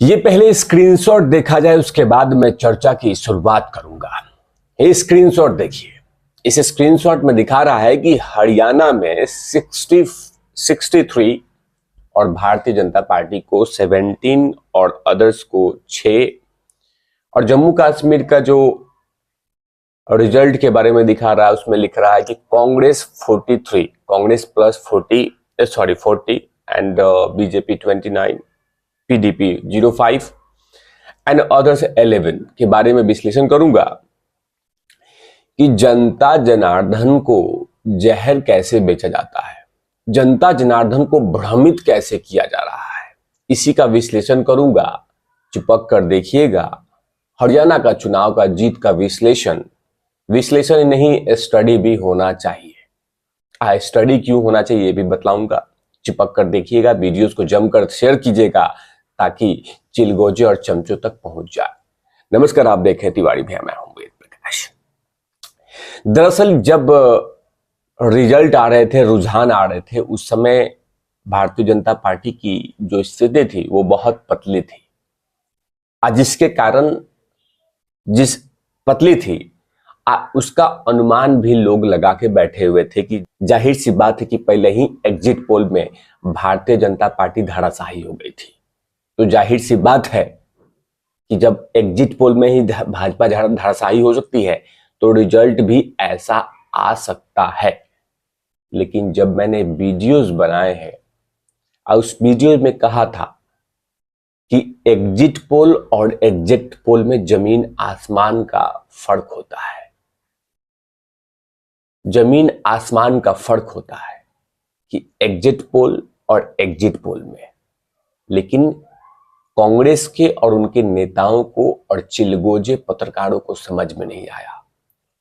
ये पहले स्क्रीनशॉट देखा जाए, उसके बाद मैं चर्चा की शुरुआत करूंगा। ये स्क्रीनशॉट देखिए। इस स्क्रीनशॉट में दिखा रहा है कि हरियाणा में 63 और भारतीय जनता पार्टी को 17 और अदर्स को 6 और जम्मू कश्मीर का जो रिजल्ट के बारे में दिखा रहा है उसमें लिख रहा है कि Congress 43, Congress plus 40 and BJP 29, PDP 05 and others 11 के बारे में विश्लेषण करूंगा कि जनता जनार्दन को जहर कैसे बेचा जाता है, जनता जनार्दन को भ्रमित कैसे किया जा रहा है, इसी का विश्लेषण करूंगा। चिपक कर देखिएगा। हरियाणा का चुनाव का जीत का विश्लेषण नहीं, स्टडी भी होना चाहिए। स्टडी क्यों होना चाहिए ये भी बतलाऊंगा। चिपक कर देखिएगा, वीडियोस को जमकर शेयर कीजिएगा ताकि चिलगोजे और चमचों तक पहुंच जाए। नमस्कार, आप देखें तिवारी भैया, मैं हूं वेद प्रकाश। दरअसल जब रिजल्ट आ रहे थे, रुझान आ रहे थे, उस समय भारतीय जनता पार्टी की जो स्थिति थी वो बहुत पतली थी। जिसके कारण जिस पतली थी उसका अनुमान भी लोग लगा के बैठे हुए थे कि जाहिर सी बात है कि पहले ही एग्जिट पोल में भारतीय जनता पार्टी धराशायी हो गई थी। तो जाहिर सी बात है कि जब एग्जिट पोल में ही भाजपा धराशायी हो सकती है तो रिजल्ट भी ऐसा आ सकता है। लेकिन जब मैंने वीडियोस बनाए हैं और उस वीडियो में कहा था कि एग्जिट पोल और एग्जिट पोल में जमीन आसमान का फर्क होता है, जमीन आसमान का फर्क होता है कि एग्जिट पोल और एग्जिट पोल में। लेकिन कांग्रेस के और उनके नेताओं को और चिलगोजे पत्रकारों को समझ में नहीं आया।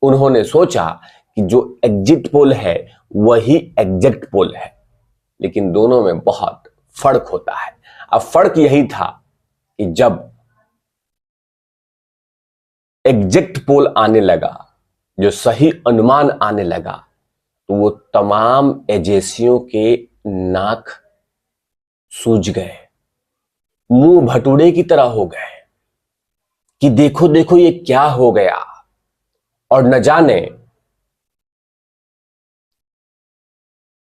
उन्होंने सोचा कि जो एग्जिट पोल है वही एग्जैक्ट पोल है, लेकिन दोनों में बहुत फर्क होता है। अब फर्क यही था कि जब एग्जैक्ट पोल आने लगा, जो सही अनुमान आने लगा, तो वो तमाम एजेंसियों के नाक सूज गए, मुंह भटूरे की तरह हो गए कि देखो देखो ये क्या हो गया। और न जाने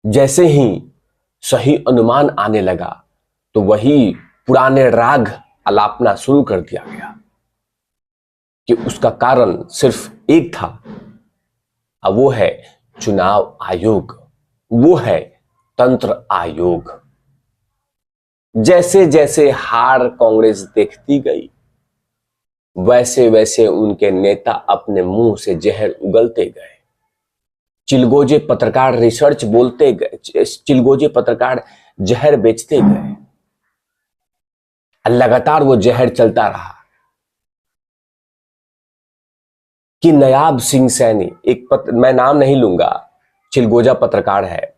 जैसे ही सही अनुमान आने लगा तो वही पुराने राग अलापना शुरू कर दिया गया कि उसका कारण सिर्फ एक था, अब वो है चुनाव आयोग, वो है तंत्र आयोग। जैसे जैसे हार कांग्रेस देखती गई वैसे वैसे उनके नेता अपने मुंह से जहर उगलते गए। चिलगोजे पत्रकार रिसर्च बोलते गए, चिलगोजे पत्रकार जहर बेचते गए। लगातार वो जहर चलता रहा कि नयाब सिंह सैनी, मैं नाम नहीं लूंगा, चिलगोजा पत्रकार है,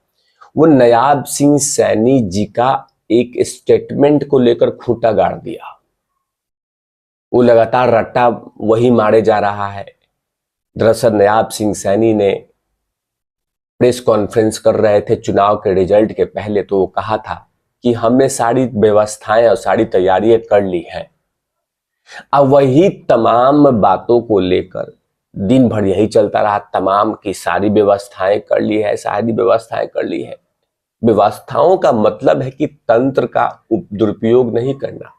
वो नयाब सिंह सैनी जी का एक स्टेटमेंट को लेकर खूंटा गाड़ दिया। वो लगातार रट्टा वही मारे जा रहा है। दरअसल नयाब सिंह सैनी ने प्रेस कॉन्फ्रेंस कर रहे थे चुनाव के रिजल्ट के पहले, तो वो कहा था कि हमने सारी व्यवस्थाएं और सारी तैयारियां कर ली हैं। अब वही तमाम बातों को लेकर दिन भर यही चलता रहा, तमाम की सारी व्यवस्थाएं कर ली है, सारी व्यवस्थाएं कर ली है। व्यवस्थाओं का मतलब है कि तंत्र का दुरुपयोग नहीं करना।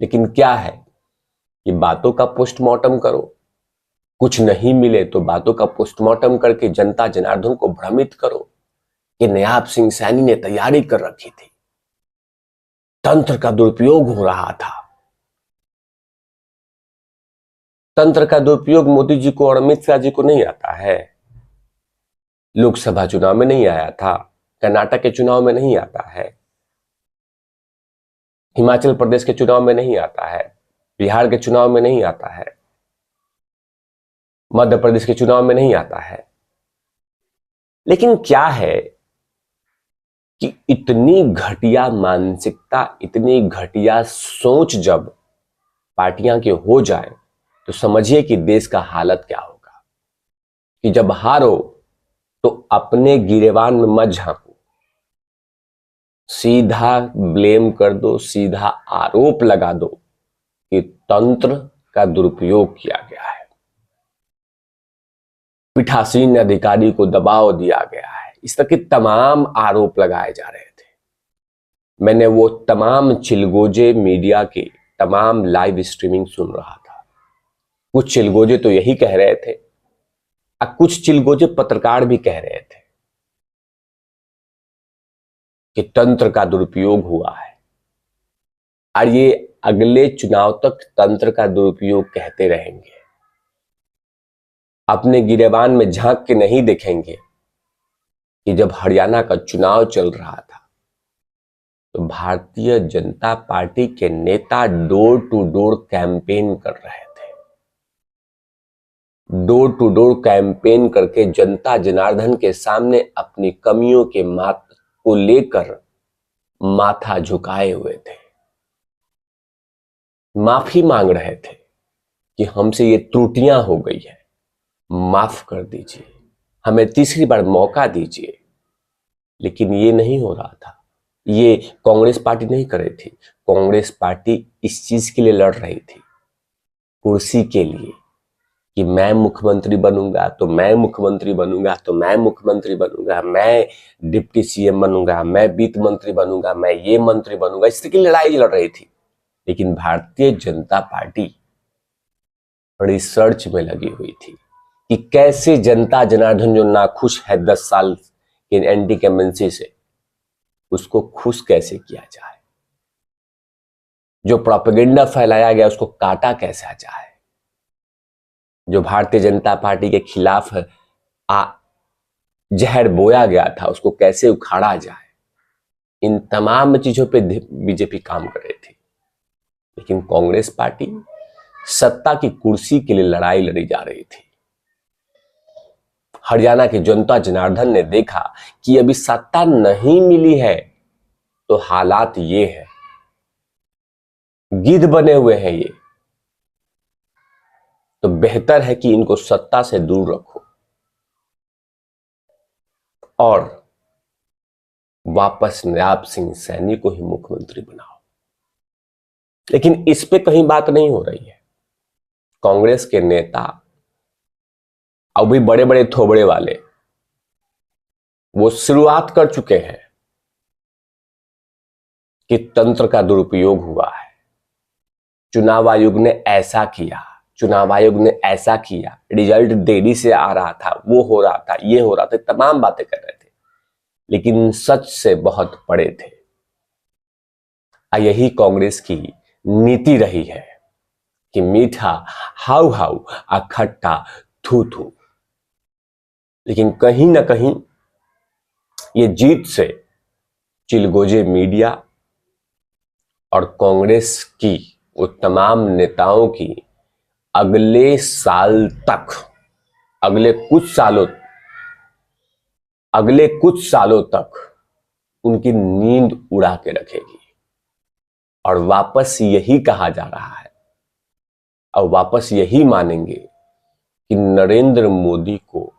लेकिन क्या है कि बातों का पोस्टमार्टम करो, कुछ नहीं मिले तो बातों का पोस्टमार्टम करके जनता जनार्दन को भ्रमित करो कि नयाब सिंह सैनी ने तैयारी कर रखी थी, तंत्र का दुरुपयोग हो रहा था। तंत्र का दुरुपयोग मोदी जी को और अमित शाह जी को नहीं आता है, लोकसभा चुनाव में नहीं आया था, कर्नाटक के चुनाव में नहीं आता है, हिमाचल प्रदेश के चुनाव में नहीं आता है, बिहार के चुनाव में नहीं आता है, मध्य प्रदेश के चुनाव में नहीं आता है। लेकिन क्या है कि इतनी घटिया मानसिकता, इतनी घटिया सोच जब पार्टियां के हो जाए तो समझिए कि देश का हालत क्या होगा। कि जब हारो तो अपने गिरेबान में मत झांको, सीधा ब्लेम कर दो, सीधा आरोप लगा दो कि तंत्र का दुरुपयोग किया गया है, पीठासीन अधिकारी को दबाव दिया गया है, इस तरह के तमाम आरोप लगाए जा रहे थे। मैंने वो तमाम चिलगोजे मीडिया के तमाम लाइव स्ट्रीमिंग सुन रहा था। कुछ चिलगोजे तो यही कह रहे थे, कुछ चिलगोजे पत्रकार भी कह रहे थे कि तंत्र का दुरुपयोग हुआ है, और ये अगले चुनाव तक तंत्र का दुरुपयोग कहते रहेंगे। अपने गिरेबान में झांक के नहीं देखेंगे कि जब हरियाणा का चुनाव चल रहा था तो भारतीय जनता पार्टी के नेता डोर टू डोर कैंपेन कर रहे थे। डोर टू डोर कैंपेन करके जनता जनार्दन के सामने अपनी कमियों के को लेकर माथा झुकाए हुए थे, माफी मांग रहे थे कि हमसे ये त्रुटियां हो गई है, माफ कर दीजिए, हमें तीसरी बार मौका दीजिए। लेकिन ये नहीं हो रहा था। ये कांग्रेस पार्टी नहीं कर रही थी। कांग्रेस पार्टी इस चीज के लिए लड़ रही थी, कुर्सी के लिए, कि मैं मुख्यमंत्री बनूंगा तो मैं मुख्यमंत्री बनूंगा तो मैं मुख्यमंत्री बनूंगा, मैं डिप्टी सीएम बनूंगा, मैं वित्त मंत्री बनूंगा, मैं ये मंत्री बनूंगा। इस तरह की लड़ाई लड़ रही थी। लेकिन भारतीय जनता पार्टी रिसर्च में लगी हुई थी कि कैसे जनता जनार्दन जो नाखुश है 10 साल के एंटी कैमेंसी से, उसको खुश कैसे किया जाए, जो प्रोपेगेंडा फैलाया गया उसको काटा कैसा जाए, जो भारतीय जनता पार्टी के खिलाफ जहर बोया गया था उसको कैसे उखाड़ा जाए। इन तमाम चीजों पे बीजेपी काम कर रही थी। लेकिन कांग्रेस पार्टी सत्ता की कुर्सी के लिए लड़ाई लड़ी जा रही थी। हरियाणा की जनता जनार्दन ने देखा कि अभी सत्ता नहीं मिली है तो हालात ये है, गिद्ध बने हुए हैं ये, तो बेहतर है कि इनको सत्ता से दूर रखो और वापस नवाब सिंह सैनी को ही मुख्यमंत्री बनाओ। लेकिन इस पे कहीं बात नहीं हो रही है। कांग्रेस के नेता अभी बड़े बड़े थोबड़े वाले वो शुरुआत कर चुके हैं कि तंत्र का दुरुपयोग हुआ है, चुनाव आयोग ने ऐसा किया, चुनाव आयोग ने ऐसा किया, रिजल्ट देरी से आ रहा था, वो हो रहा था, ये हो रहा था, तमाम बातें कर रहे थे। लेकिन सच से बहुत परे थे। यही कांग्रेस की नीति रही है कि मीठा हाउ हाउ और खट्टा थू थू। लेकिन कहीं ना कहीं ये जीत से चिलगोजे मीडिया और कांग्रेस की वो तमाम नेताओं की अगले साल तक, अगले कुछ सालों तक उनकी नींद उड़ा के रखेगी। और वापस यही कहा जा रहा है और वापस यही मानेंगे कि नरेंद्र मोदी को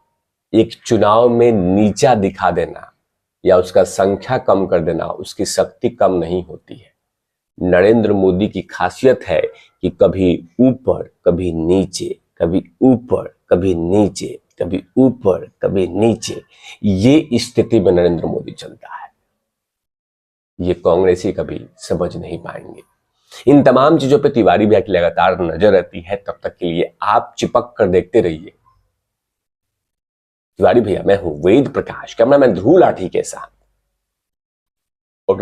एक चुनाव में नीचा दिखा देना या उसका संख्या कम कर देना उसकी शक्ति कम नहीं होती है। नरेंद्र मोदी की खासियत है कि कभी ऊपर कभी नीचे, कभी ऊपर कभी नीचे, कभी ऊपर कभी नीचे, ये स्थिति में नरेंद्र मोदी चलता है। ये कांग्रेसी कभी समझ नहीं पाएंगे। इन तमाम चीजों पे तिवारी भैया की लगातार नजर रहती है। तब तक के लिए आप चिपक कर देखते रहिए तिवारी भैया। मैं हूं वेद प्रकाश, कैमरामैन ध्रुव लाठी के साथ। और